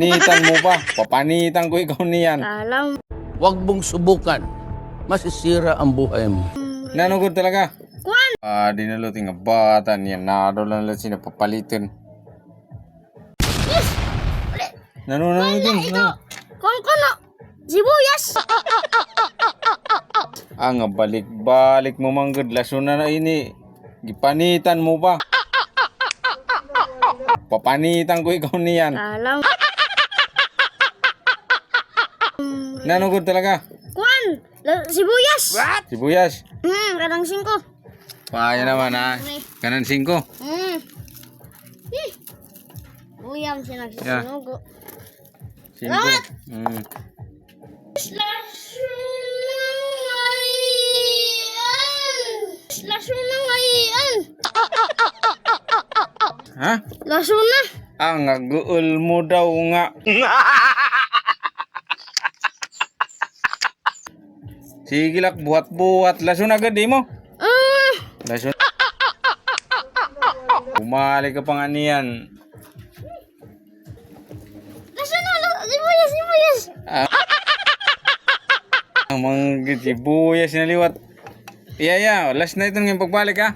Panitan mo ba? Papanitan ko ikaw niyan. Alam. Huwag mong subukan. Masisira ang buhay mo. Nanugod talaga. Kuan. Dinaluting nga bata niya. Nado lang lang sinapapalitin. Yes. Uli. Nanunod din. Ito. Kung kuno. Sibuyas. Nga balik-balik mo manggod. Laso na ini. Gipanitan mo ba? Papanitan ko ikaw niyan. Alam. Nanugod talaga. Kuan. Sibuyas. Sibuyas. Kadang 5. Kaya naman Kanan 5. Uyam siya nagsisinugo. 5. Salamat! Laso na ngayon. Ha? Laso na. Guul mo daw nga. Sige lak, buhat-buhat. Laso na agad, di mo? Laso. Umali ka pa nga niyan. Laso na. Sibuyas. Ang mga sibuyas na liwat. Iya, last na ito ng pagbalik ha.